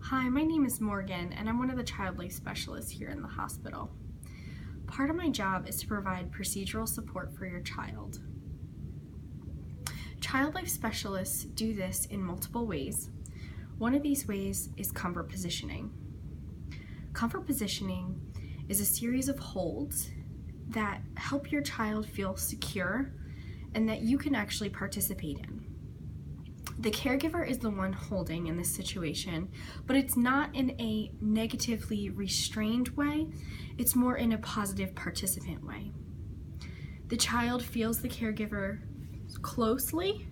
Hi, my name is Morgan, and I'm one of the child life specialists here in the hospital. Part of my job is to provide procedural support for your child. Child life specialists do this in multiple ways. One of these ways is comfort positioning. Comfort positioning is a series of holds that help your child feel secure and that you can actually participate in. The caregiver is the one holding in this situation, but it's not in a negatively restrained way, it's more in a positive participant way. The child feels the caregiver closely,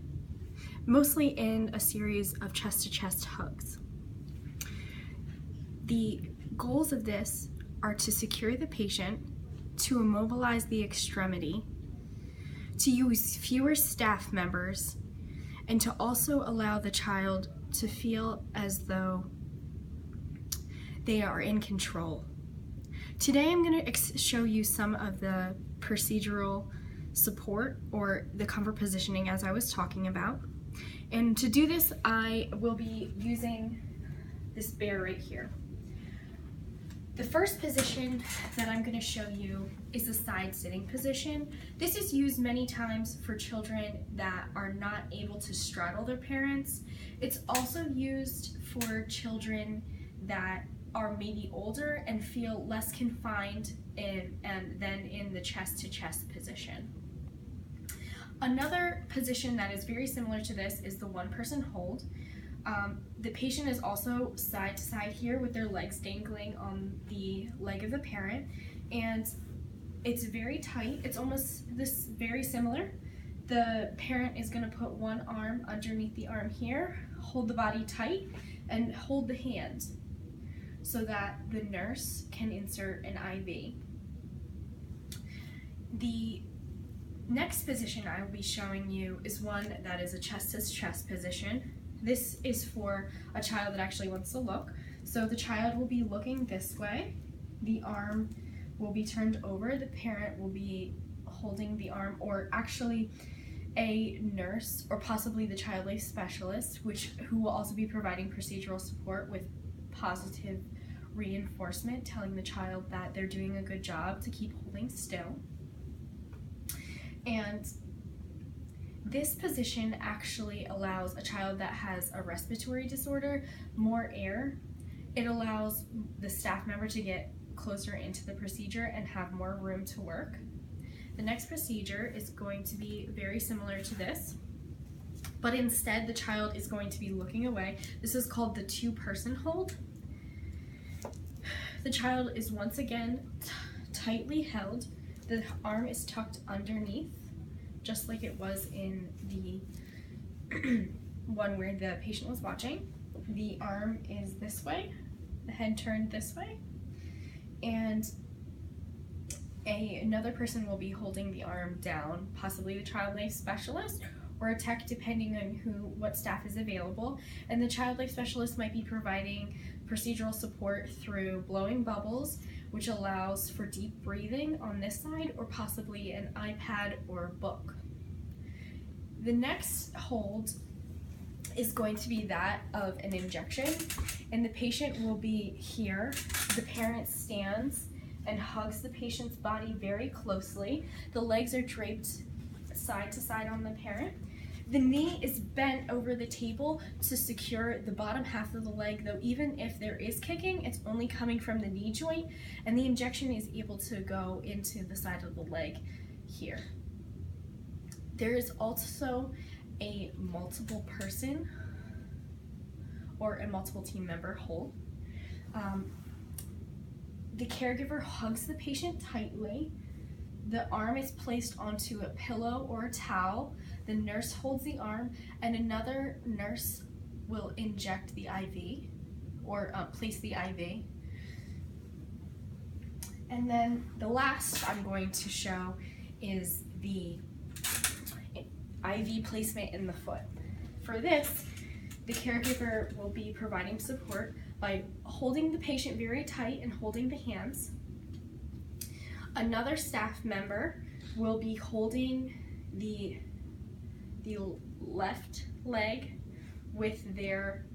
mostly in a series of chest-to-chest hugs. The goals of this are to secure the patient, to immobilize the extremity, to use fewer staff members, and to also allow the child to feel as though they are in control. Today I'm going to show you some of the procedural support or the comfort positioning as I was talking about. And to do this, I will be using this bear right here. The first position that I'm going to show you is the side sitting position. This is used many times for children that are not able to straddle their parents. It's also used for children that are maybe older and feel less confined than in the chest-to-chest position. Another position that is very similar to this is the one-person hold. The patient is also side to side here with their legs dangling on the leg of the parent, and it's very tight. It's almost very similar. The parent is going to put one arm underneath the arm here, hold the body tight, and hold the hand so that the nurse can insert an IV. The next position I will be showing you is one that is a chest-to-chest position. This is for a child that actually wants to look. So the child will be looking this way. The arm will be turned over. The parent will be holding the arm, or actually a nurse or possibly the child life specialist, who will also be providing procedural support with positive reinforcement, telling the child that they're doing a good job to keep holding still. And this position actually allows a child that has a respiratory disorder more air. It allows the staff member to get closer into the procedure and have more room to work. The next procedure is going to be very similar to this, but instead the child is going to be looking away. This is called the two-person hold. The child is once again tightly held. The arm is tucked underneath, just like it was in the one where the patient was watching. The arm is this way, the head turned this way, and another person will be holding the arm down, possibly the child life specialist or a tech, depending on what staff is available. And the child life specialist might be providing procedural support through blowing bubbles, which allows for deep breathing on this side, or possibly an iPad or a book. The next hold is going to be that of an injection, and the patient will be here. The parent stands and hugs the patient's body very closely. The legs are draped side to side on the parent. The knee is bent over the table to secure the bottom half of the leg, though even if there is kicking, it's only coming from the knee joint, and the injection is able to go into the side of the leg here. There is also a multiple person or a multiple team member hold. The caregiver hugs the patient tightly. The arm is placed onto a pillow or a towel. The nurse holds the arm, and another nurse will inject the IV or place the IV. And then the last I'm going to show is the IV placement in the foot. For this, the caregiver will be providing support by holding the patient very tight and holding the hands. Another staff member will be holding the left leg with their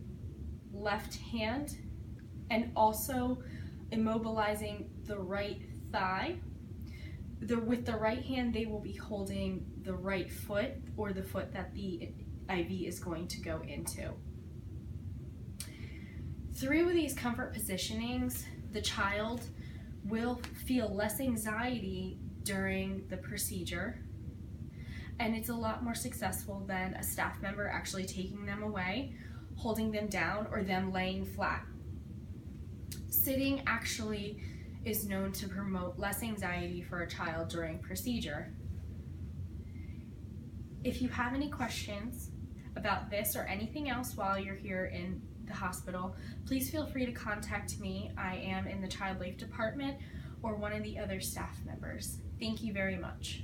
left hand and also immobilizing the right thigh. With the right hand, they will be holding the right foot or the foot that the IV is going to go into. Through these comfort positionings, the child will feel less anxiety during the procedure, and it's a lot more successful than a staff member actually taking them away, holding them down, or them laying flat. Sitting actually is known to promote less anxiety for a child during procedure. If you have any questions about this or anything else while you're here in the hospital, please feel free to contact me. I am in the Child Life Department or one of the other staff members. Thank you very much.